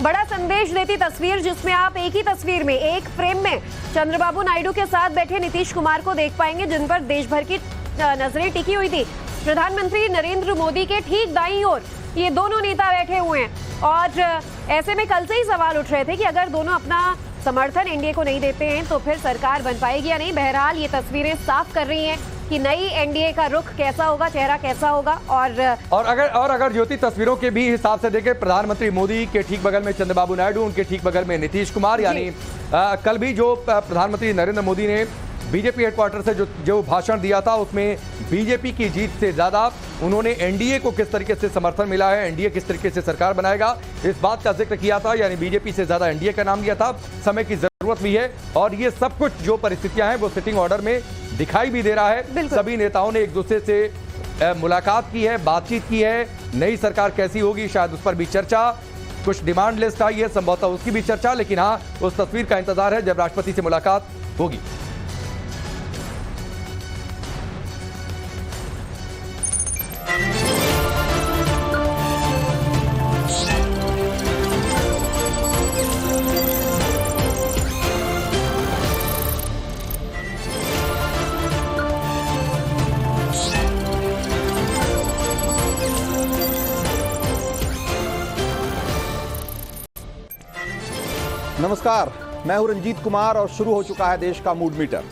बड़ा संदेश देती तस्वीर, जिसमें आप एक ही तस्वीर में, एक फ्रेम में चंद्रबाबू नायडू के साथ बैठे नीतीश कुमार को देख पाएंगे, जिन पर देश भर की नजरें टिकी हुई थी। प्रधानमंत्री नरेंद्र मोदी के ठीक दाईं ओर ये दोनों नेता बैठे हुए हैं और ऐसे में कल से ही सवाल उठ रहे थे कि अगर दोनों अपना समर्थन एनडीए को नहीं देते हैं तो फिर सरकार बन पाएगी या नहीं। बहरहाल ये तस्वीरें साफ कर रही हैं कि नई एनडीए का रुख कैसा होगा, चेहरा कैसा होगा। और अगर ज्योति तस्वीरों के भी हिसाब से देखें, प्रधानमंत्री मोदी के ठीक बगल में चंद्रबाबू नायडू, उनके ठीक बगल में नीतीश कुमार, यानी कल भी जो प्रधानमंत्री नरेंद्र मोदी ने बीजेपी हेडक्वार्टर से जो भाषण दिया था उसमें बीजेपी की जीत से ज्यादा उन्होंने एनडीए को किस तरीके से समर्थन मिला है, एनडीए किस तरीके से सरकार बनाएगा, इस बात का जिक्र किया था। यानी बीजेपी से ज्यादा एनडीए का नाम लिया था। समय की जरूरत भी है और ये सब कुछ जो परिस्थितियां हैं वो सिटिंग ऑर्डर में दिखाई भी दे रहा है। सभी नेताओं ने एक दूसरे से मुलाकात की है, बातचीत की है। नई सरकार कैसी होगी शायद उस पर भी चर्चा, कुछ डिमांड लिस्ट आई है संभवतः उसकी भी चर्चा, लेकिन हाँ उस तस्वीर का इंतजार है जब राष्ट्रपति से मुलाकात होगी। नमस्कार, मैं हूं रंजीत कुमार और शुरू हो चुका है देश का मूड मीटर।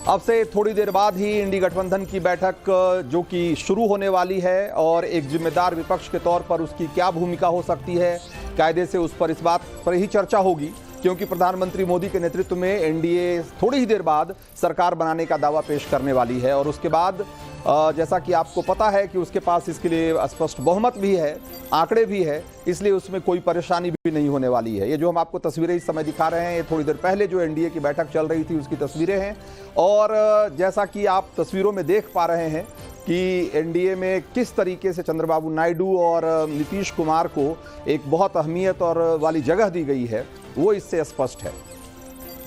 अब से थोड़ी देर बाद ही इंडी गठबंधन की बैठक जो कि शुरू होने वाली है और एक जिम्मेदार विपक्ष के तौर पर उसकी क्या भूमिका हो सकती है, कायदे से उस पर इस बात पर ही चर्चा होगी, क्योंकि प्रधानमंत्री मोदी के नेतृत्व में एनडीए थोड़ी ही देर बाद सरकार बनाने का दावा पेश करने वाली है। और उसके बाद जैसा कि आपको पता है कि उसके पास इसके लिए स्पष्ट बहुमत भी है, आंकड़े भी है, इसलिए उसमें कोई परेशानी भी नहीं होने वाली है। ये जो हम आपको तस्वीरें इस समय दिखा रहे हैं, ये थोड़ी देर पहले जो एनडीए की बैठक चल रही थी उसकी तस्वीरें हैं। और जैसा कि आप तस्वीरों में देख पा रहे हैं कि एनडीए में किस तरीके से चंद्रबाबू नायडू और नीतीश कुमार को एक बहुत अहमियत और वाली जगह दी गई है, वो इससे स्पष्ट है।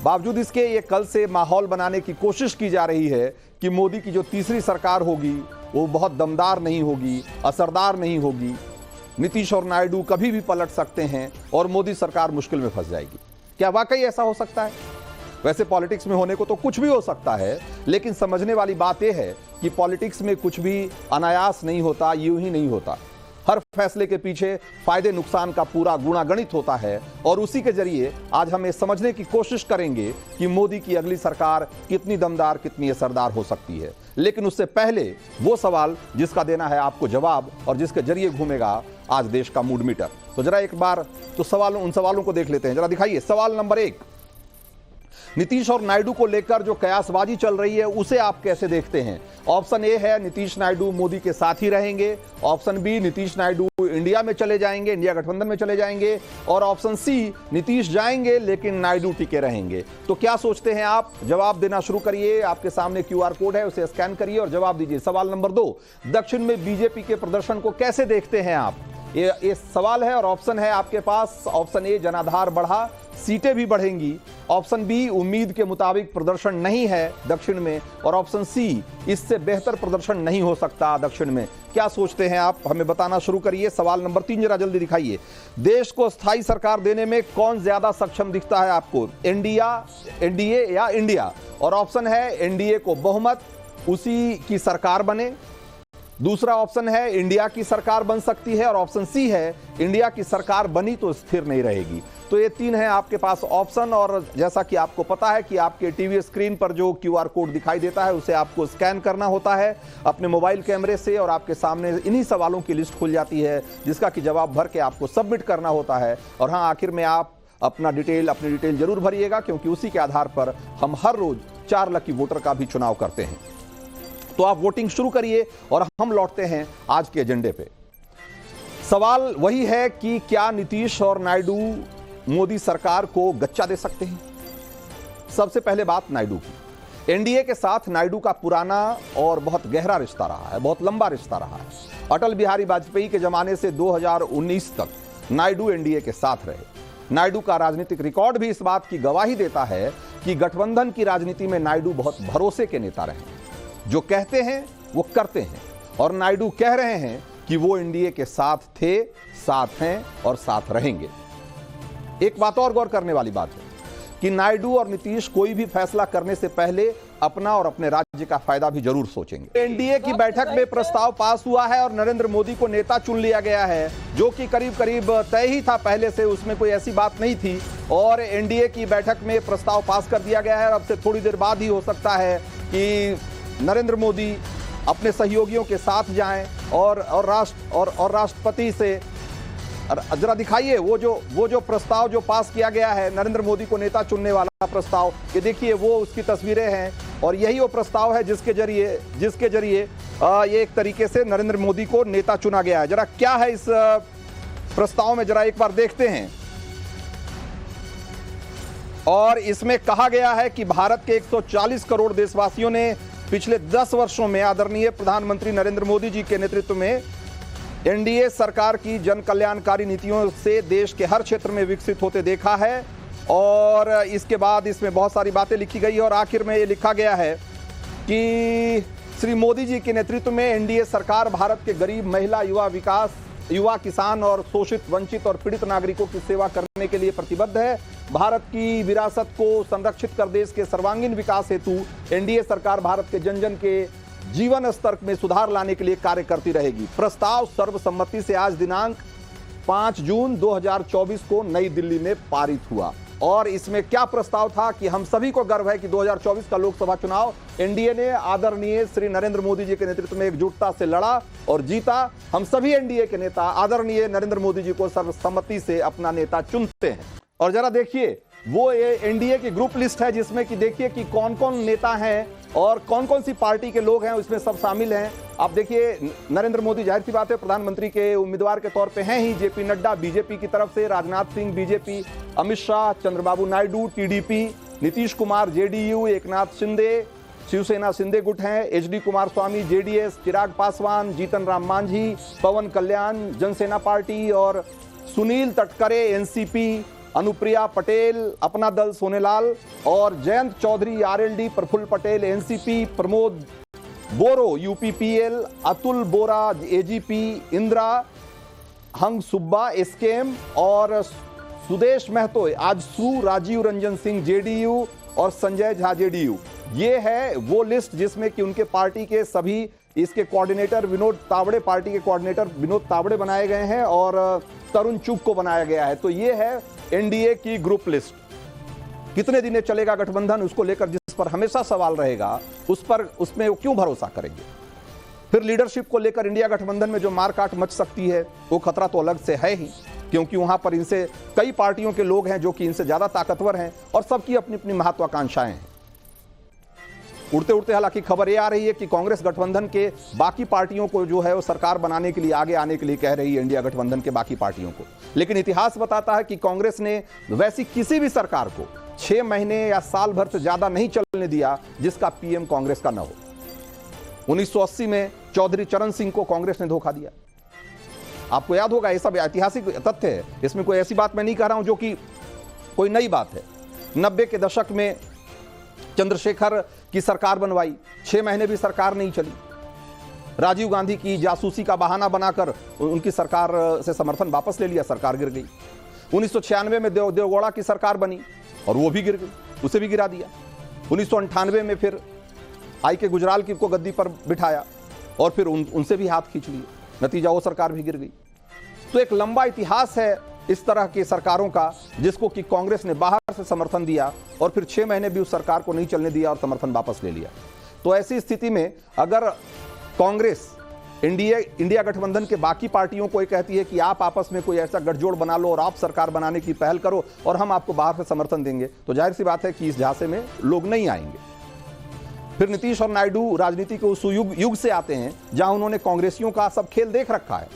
बावजूद इसके ये कल से माहौल बनाने की कोशिश की जा रही है कि मोदी की जो तीसरी सरकार होगी वो बहुत दमदार नहीं होगी, असरदार नहीं होगी, नीतीश और नायडू कभी भी पलट सकते हैं और मोदी सरकार मुश्किल में फंस जाएगी। क्या वाकई ऐसा हो सकता है? वैसे पॉलिटिक्स में होने को तो कुछ भी हो सकता है, लेकिन समझने वाली बात यह है कि पॉलिटिक्स में कुछ भी अनायास नहीं होता, यूं ही नहीं होता। हर फैसले के पीछे फायदे नुकसान का पूरा गुणागणित होता है और उसी के जरिए आज हम ये समझने की कोशिश करेंगे कि मोदी की अगली सरकार कितनी दमदार, कितनी असरदार हो सकती है। लेकिन उससे पहले वो सवाल जिसका देना है आपको जवाब और जिसके जरिए घूमेगा आज देश का मूड मीटर। तो जरा एक बार तो उन सवालों को देख लेते हैं। जरा दिखाइए सवाल नंबर 1, नीतीश और नायडू को लेकर जो कयासबाजी चल रही है उसे आप कैसे देखते हैं? ऑप्शन ए है नीतीश नायडू मोदी के साथ ही रहेंगे, option B Nitish Naidu India में चले जाएंगे, इंडिया गठबंधन में चले जाएंगे, और ऑप्शन सी नीतीश जाएंगे लेकिन नायडू टिके रहेंगे। तो क्या सोचते हैं आप? जवाब देना शुरू करिए। आपके सामने क्यूआर कोड है, उसे स्कैन करिए और जवाब दीजिए। सवाल नंबर 2, दक्षिण में बीजेपी के प्रदर्शन को कैसे देखते हैं आप? ये सवाल है और ऑप्शन है आपके पास। ऑप्शन ए जनाधार बढ़ा, सीटें भी बढ़ेंगी, ऑप्शन बी उम्मीद के मुताबिक प्रदर्शन नहीं है दक्षिण में, और ऑप्शन सी इससे बेहतर प्रदर्शन नहीं हो सकता दक्षिण में। क्या सोचते हैं आप? हमें बताना शुरू करिए। सवाल नंबर 3 जरा जल्दी दिखाइए। देश को स्थायी सरकार देने में कौन ज्यादा सक्षम दिखता है आपको, एनडीए या इंडिया? और ऑप्शन है एनडीए को बहुमत, उसी की सरकार बने। दूसरा ऑप्शन है इंडिया की सरकार बन सकती है, और ऑप्शन सी है इंडिया की सरकार बनी तो स्थिर नहीं रहेगी। तो ये 3 है आपके पास ऑप्शन, और जैसा कि आपको पता है कि आपके टीवी स्क्रीन पर जो क्यूआर कोड दिखाई देता है उसे आपको स्कैन करना होता है अपने मोबाइल कैमरे से, और आपके सामने इन्हीं सवालों की लिस्ट खुल जाती है जिसका कि जवाब भर के आपको सबमिट करना होता है। और हाँ, आखिर में आप अपनी डिटेल जरूर भरिएगा, क्योंकि उसी के आधार पर हम हर रोज 4 लकी वोटर का भी चुनाव करते हैं। तो आप वोटिंग शुरू करिए और हम लौटते हैं आज के एजेंडे पे। सवाल वही है कि क्या नीतीश और नायडू मोदी सरकार को गच्चा दे सकते हैं? सबसे पहले बात नायडू की। एनडीए के साथ नायडू का पुराना और बहुत गहरा रिश्ता रहा है, बहुत लंबा रिश्ता रहा है। अटल बिहारी वाजपेयी के जमाने से 2019 तक नायडू एनडीए के साथ रहे। नायडू का राजनीतिक रिकॉर्ड भी इस बात की गवाही देता है कि गठबंधन की राजनीति में नायडू बहुत भरोसे के नेता रहे। जो कहते हैं वो करते हैं, और नायडू कह रहे हैं कि वो एनडीए के साथ थे, साथ हैं और साथ रहेंगे। एक बात और गौर करने वाली बात है कि नायडू और नीतीश कोई भी फैसला करने से पहले अपना और अपने राज्य का फायदा भी जरूर सोचेंगे। एनडीए की बैठक में प्रस्ताव पास हुआ है और नरेंद्र मोदी को नेता चुन लिया गया है, जो कि करीब करीब तय ही था पहले से, उसमें कोई ऐसी बात नहीं थी। और एनडीए की बैठक में प्रस्ताव पास कर दिया गया है। अब से थोड़ी देर बाद ही हो सकता है कि नरेंद्र मोदी अपने सहयोगियों के साथ जाएं और राष्ट्रपति से जरा दिखाइए वो जो प्रस्ताव जो पास किया गया है, नरेंद्र मोदी को नेता चुनने वाला प्रस्ताव, ये देखिए वो उसकी तस्वीरें हैं और यही वो प्रस्ताव है जिसके जरिए ये एक तरीके से नरेंद्र मोदी को नेता चुना गया है। जरा क्या है इस प्रस्ताव में, जरा एक बार देखते हैं। और इसमें कहा गया है कि भारत के 140 करोड़ देशवासियों ने पिछले 10 वर्षों में आदरणीय प्रधानमंत्री नरेंद्र मोदी जी के नेतृत्व में एनडीए सरकार की जन कल्याणकारी नीतियों से देश के हर क्षेत्र में विकसित होते देखा है। और इसके बाद इसमें बहुत सारी बातें लिखी गई और आखिर में ये लिखा गया है कि श्री मोदी जी के नेतृत्व में एनडीए सरकार भारत के गरीब, महिला, युवा, किसान और शोषित, वंचित और पीड़ित नागरिकों की सेवा करने के लिए प्रतिबद्ध है। भारत की विरासत को संरक्षित कर देश के सर्वांगीण विकास हेतु एनडीए सरकार भारत के जन जन के जीवन स्तर में सुधार लाने के लिए कार्य करती रहेगी। प्रस्ताव सर्वसम्मति से आज दिनांक 5 जून 2024 को नई दिल्ली में पारित हुआ। और इसमें क्या प्रस्ताव था कि हम सभी को गर्व है कि 2024 का लोकसभा चुनाव एनडीए ने आदरणीय श्री नरेंद्र मोदी जी के नेतृत्व में एकजुटता से लड़ा और जीता। हम सभी एनडीए के नेता आदरणीय नरेंद्र मोदी जी को सर्वसम्मति से अपना नेता चुनते हैं। और जरा देखिए वो ये एनडीए की ग्रुप लिस्ट है जिसमें कि देखिए कि कौन कौन नेता हैं और कौन कौन सी पार्टी के लोग हैं, उसमें सब शामिल हैं। आप देखिए नरेंद्र मोदी जाहिर सी बात है प्रधानमंत्री के उम्मीदवार के तौर पे हैं ही, जेपी नड्डा बीजेपी की तरफ से, Rajnath Singh BJP, Amit Shah, Chandrababu Naidu TDP, Nitish Kumar JDU, Eknath Shinde Shiv Sena Shinde गुट हैं, HD Kumaraswamy JDS, Chirag Paswan, Jitan Ram Manjhi, Pawan Kalyan Janasena party और सुनील तटकरे एनसीपी, अनुप्रिया पटेल अपना दल सोनेलाल और Jayant Chaudhary RLD, Praful Patel NCP, Pramod Boro UPPL, Atul Bora AGP, Indra Hang Subba SKM और सुदेश महतो आजसू, राजीव रंजन सिंह जेडीयू और संजय झा जेडीयू। ये है वो लिस्ट जिसमें कि उनके पार्टी के सभी इसके कोऑर्डिनेटर पार्टी के कोऑर्डिनेटर विनोद तावड़े बनाए गए हैं और तरुण चुग को बनाया गया है। तो ये है एनडीए की ग्रुप लिस्ट। कितने दिन चलेगा गठबंधन, उसको लेकर जिस पर हमेशा सवाल रहेगा, उसमें वो क्यों भरोसा करेंगे। फिर लीडरशिप को लेकर इंडिया गठबंधन में जो मारकाट मच सकती है वो खतरा तो अलग से है ही, क्योंकि वहां पर इनसे कई पार्टियों के लोग हैं जो कि इनसे ज्यादा ताकतवर हैं और सबकी अपनी अपनी महत्वाकांक्षाएं हैं। उड़ते उड़ते हालांकि खबर यह आ रही है कि कांग्रेस गठबंधन के बाकी पार्टियों को जो है वो सरकार बनाने के लिए आगे आने के लिए कह रही है, इंडिया गठबंधन के बाकी पार्टियों को। लेकिन इतिहास बताता है कि कांग्रेस ने वैसी किसी भी सरकार को 6 महीने या साल भर से ज्यादा नहीं चलने दिया जिसका पीएम कांग्रेस का न हो। 1980 में चौधरी चरण सिंह को कांग्रेस ने धोखा दिया, आपको याद होगा। ये सब ऐतिहासिक तथ्य है, इसमें कोई ऐसी बात मैं नहीं कह रहा हूं जो कि कोई नई बात है। 90 के दशक में चंद्रशेखर की सरकार बनवाई, 6 महीने भी सरकार नहीं चली। राजीव गांधी की जासूसी का बहाना बनाकर उनकी सरकार से समर्थन वापस ले लिया, सरकार गिर गई। 1996 में देवगौड़ा की सरकार बनी और वो भी गिर गई, उसे भी गिरा दिया। 1998 में फिर आई के गुजराल की को गद्दी पर बिठाया और फिर उनसे भी हाथ खींच लिए, नतीजा वो सरकार भी गिर गई। तो एक लंबा इतिहास है इस तरह की सरकारों का, जिसको कि कांग्रेस ने बाहर से समर्थन दिया और फिर 6 महीने भी उस सरकार को नहीं चलने दिया और समर्थन वापस ले लिया। तो ऐसी स्थिति में अगर कांग्रेस इंडिया गठबंधन के बाकी पार्टियों को ये कहती है कि आप आपस में कोई ऐसा गठजोड़ बना लो और आप सरकार बनाने की पहल करो और हम आपको बाहर से समर्थन देंगे, तो जाहिर सी बात है कि इस झांसे में लोग नहीं आएंगे। फिर नीतीश और नायडू राजनीति के उस युग से आते हैं जहां उन्होंने कांग्रेसियों का सब खेल देख रखा है।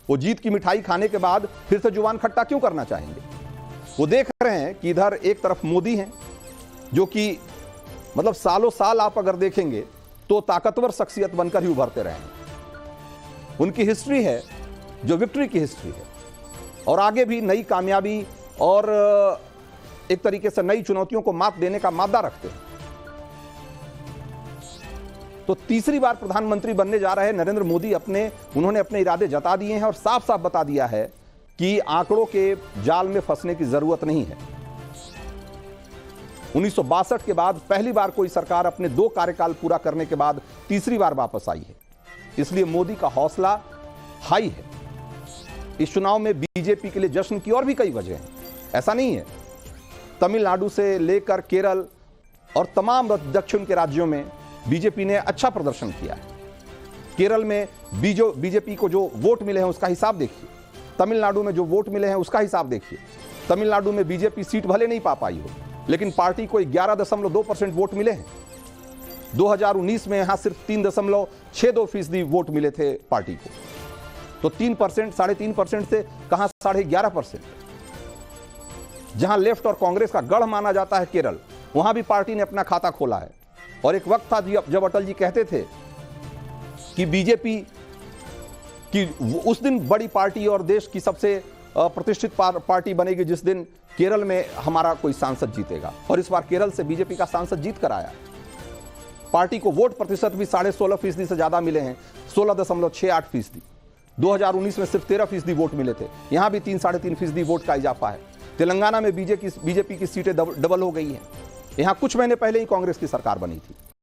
वो जीत की मिठाई खाने के बाद फिर से जुबान खट्टा क्यों करना चाहेंगे। वो देख रहे हैं कि इधर एक तरफ मोदी हैं जो कि मतलब सालों साल आप अगर देखेंगे तो ताकतवर शख्सियत बनकर ही उभरते रहे हैं। उनकी हिस्ट्री है जो विक्ट्री की हिस्ट्री है और आगे भी नई कामयाबी और एक तरीके से नई चुनौतियों को मात देने का मादा रखते हैं। तो तीसरी बार प्रधानमंत्री बनने जा रहे नरेंद्र मोदी उन्होंने अपने इरादे जता दिए हैं और साफ साफ बता दिया है कि आंकड़ों के जाल में फंसने की जरूरत नहीं है। 1962 के बाद पहली बार कोई सरकार अपने 2 कार्यकाल पूरा करने के बाद तीसरी बार वापस आई है, इसलिए मोदी का हौसला हाई है। इस चुनाव में बीजेपी के लिए जश्न की और भी कई वजह हैं, ऐसा नहीं है। तमिलनाडु से लेकर केरल और तमाम दक्षिण के राज्यों में बीजेपी ने अच्छा प्रदर्शन किया है। केरल में बीजेपी को जो वोट मिले हैं उसका हिसाब देखिए, तमिलनाडु में जो वोट मिले हैं उसका हिसाब देखिए। तमिलनाडु में बीजेपी सीट भले नहीं पा पाई हो, लेकिन पार्टी को 11.2% वोट मिले हैं। 2019 में यहां सिर्फ 3.62% वोट मिले थे पार्टी को, तो 3%, 3.5% से कहां 11.5%। जहां लेफ्ट और कांग्रेस का गढ़ माना जाता है केरल, वहां भी पार्टी ने अपना खाता खोला है। और एक वक्त था जब अटल जी कहते थे कि बीजेपी की उस दिन बड़ी पार्टी और देश की सबसे प्रतिष्ठित पार्टी बनेगी जिस दिन केरल में हमारा कोई सांसद जीतेगा, और इस बार केरल से बीजेपी का सांसद जीत कर आया। पार्टी को वोट प्रतिशत भी 16.5% से ज्यादा मिले हैं, 16.68%। 2019 में सिर्फ 13% वोट मिले थे, यहां भी 3-3.5% वोट का इजाफा है। तेलंगाना में बीजेपी की सीटें डबल हो गई हैं। यहां कुछ महीने पहले ही कांग्रेस की सरकार बनी थी।